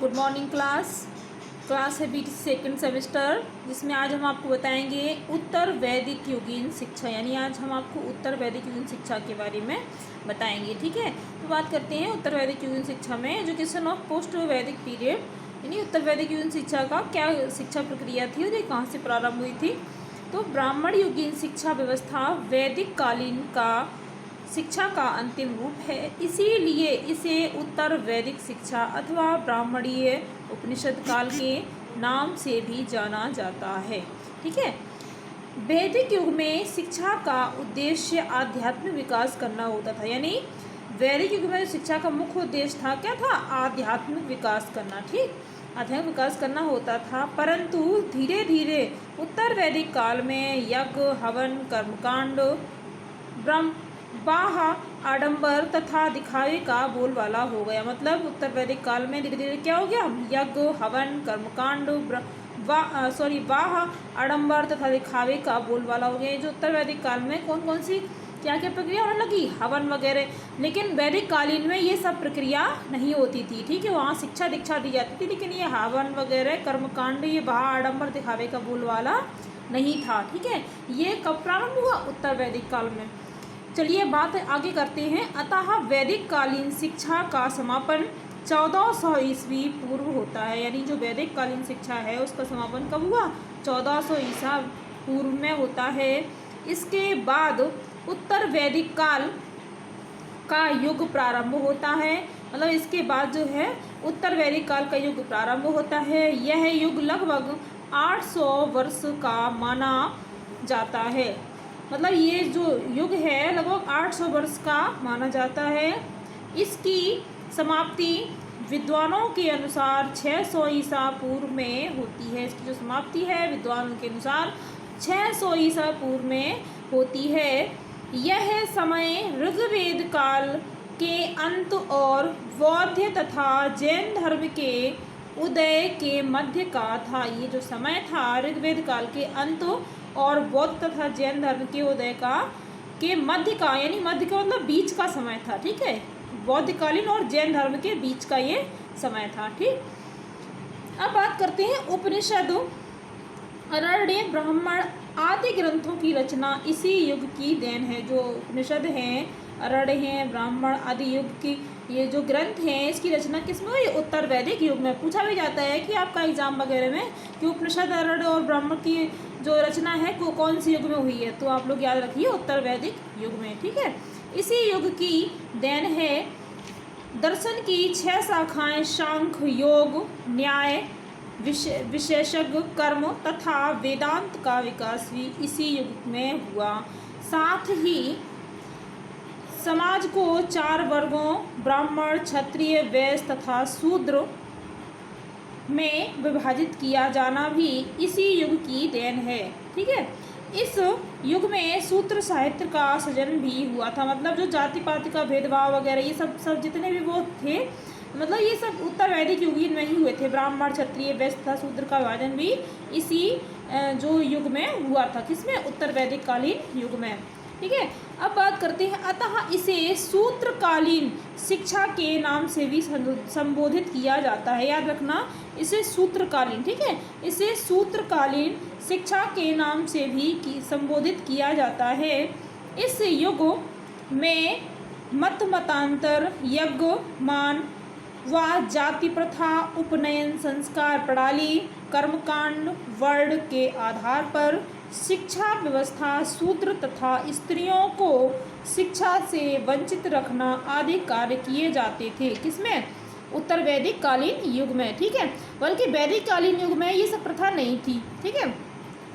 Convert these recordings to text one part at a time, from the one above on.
Good morning class है BT second semester, जिसमें आज हम आपको बताएंगे उत्तर वैदिक युगीन शिक्षा। यानी आज हम आपको उत्तर वैदिक युगीन शिक्षा के बारे में बताएंगे। ठीक है, तो बात करते हैं उत्तर वैदिक युगीन शिक्षा में एजुकेशन ऑफ पोस्ट वैदिक पीरियड। यानी उत्तर वैदिक युगीन शिक्षा का क्या शिक्षा प्रक्रिया थी और ये कहाँ से प्रारंभ हुई थी। तो ब्राह्मण युगीन शिक्षा व्यवस्था वैदिक कालीन का शिक्षा का अंतिम रूप है, इसीलिए इसे उत्तर वैदिक शिक्षा अथवा ब्राह्मणीय उपनिषद काल के नाम से भी जाना जाता है। ठीक है, वैदिक युग में शिक्षा का उद्देश्य आध्यात्मिक विकास करना होता था। यानी वैदिक युग में शिक्षा का मुख्य उद्देश्य था, क्या था? आध्यात्मिक विकास करना। ठीक, आध्यात्मिक विकास करना होता था, परंतु धीरे धीरे उत्तर वैदिक काल में यज्ञ, हवन, कर्मकांड, वाह, आडंबर तथा दिखावे का बोलबाला हो गया। मतलब उत्तर वैदिक काल में धीरे धीरे क्या हो गया? यज्ञ, हवन, कर्मकांड, वाह, आडंबर तथा दिखावे का बोलबाला हो गया। जो उत्तर वैदिक काल में कौन कौन सी क्या क्या प्रक्रिया होने लगी? हवन वगैरह। लेकिन वैदिक कालीन में ये सब प्रक्रिया नहीं होती थी। ठीक है, वहाँ शिक्षा दीक्षा दी जाती थी, लेकिन ये हवन वगैरह, कर्मकांड, ये वाह, आडंबर, दिखावे का बोलबाला नहीं था। ठीक है, ये कब प्रारंभ हुआ? उत्तर वैदिक काल में। चलिए बात आगे करते हैं। अतः वैदिक कालीन शिक्षा का समापन 1400 ईस्वी पूर्व होता है। यानी जो वैदिक कालीन शिक्षा है उसका समापन कब हुआ? 1400 ईसा पूर्व में होता है। इसके बाद उत्तर वैदिक काल का युग प्रारंभ होता है। मतलब इसके बाद जो है उत्तर वैदिक काल का युग प्रारंभ होता है। यह युग लगभग 800 वर्ष का माना जाता है। मतलब ये जो युग है लगभग 800 वर्ष का माना जाता है। इसकी समाप्ति विद्वानों के अनुसार 600 ईसा पूर्व में होती है। इसकी जो समाप्ति है विद्वानों के अनुसार 600 ईसा पूर्व में होती है। यह समय ऋग्वेद काल के अंत और बौद्ध तथा जैन धर्म के उदय के मध्य का था। ये जो समय था ऋग्वेद काल के अंत और बौद्ध तथा जैन धर्म के उदय का के मध्य का, यानी मध्य का मतलब बीच का समय था। ठीक है, बौद्धकालीन और जैन धर्म के बीच का ये समय था। ठीक, अब बात करते हैं उपनिषद, अरण्य, ब्राह्मण आदि ग्रंथों की रचना इसी युग की देन है। जो उपनिषद हैं, अरण्य हैं, ब्राह्मण आदि युग की ये जो ग्रंथ हैं इसकी रचना किसमें हुई? उत्तर वैदिक युग में। पूछा भी जाता है कि आपका एग्जाम वगैरह में कि उपनिषद, अरण्य और ब्राह्मण की जो रचना है वो कौन सी युग में हुई है, तो आप लोग याद रखिए उत्तर वैदिक युग में। ठीक है, इसी युग की देन है दर्शन की 6 शाखाएं सांख्य, योग, न्याय, विशेषज्ञ, कर्म तथा वेदांत का विकास भी इसी युग में हुआ। साथ ही समाज को 4 वर्गों ब्राह्मण, क्षत्रिय, वैश्य तथा शूद्र में विभाजित किया जाना भी इसी युग की देन है। ठीक है, इस युग में सूत्र साहित्य का सृजन भी हुआ था। मतलब जो जाति पाति का भेदभाव वगैरह ये सब जितने भी वो थे, मतलब ये सब उत्तर वैदिक युग में ही हुए थे। ब्राह्मण, क्षत्रिय, वैश्य तथा शूद्र का विभाजन भी इसी जो युग में हुआ था। किसमें? उत्तर वैदिक कालीन युग में। ठीक है, अब बात करते हैं। अतः इसे सूत्रकालीन शिक्षा के नाम से भी संबोधित किया जाता है। याद रखना, इसे सूत्रकालीन, ठीक है, इसे सूत्रकालीन शिक्षा के नाम से भी संबोधित किया जाता है। इस युग में मतांतर, यज्ञ, मान व जाति प्रथा, उपनयन संस्कार प्रणाली, कर्मकांड, वर्ण के आधार पर शिक्षा व्यवस्था, सूत्र तथा स्त्रियों को शिक्षा से वंचित रखना आदि कार्य किए जाते थे। किसमें? उत्तर वैदिक कालीन युग में। ठीक है, बल्कि वैदिक कालीन युग में ये सब प्रथा नहीं थी। ठीक है,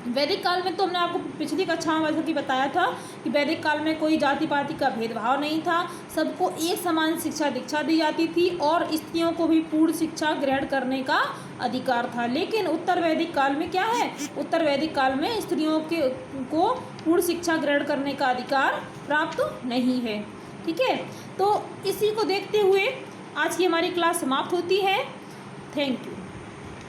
वैदिक काल में तो हमने आपको पिछली कक्षा में भी बताया था कि वैदिक काल में कोई जाति पाति का भेदभाव नहीं था, सबको एक समान शिक्षा दीक्षा दी जाती थी और स्त्रियों को भी पूर्ण शिक्षा ग्रहण करने का अधिकार था। लेकिन उत्तर वैदिक काल में क्या है? उत्तर वैदिक काल में स्त्रियों को पूर्ण शिक्षा ग्रहण करने का अधिकार प्राप्त नहीं है। ठीक है, तो इसी को देखते हुए आज की हमारी क्लास समाप्त होती है। Thank you.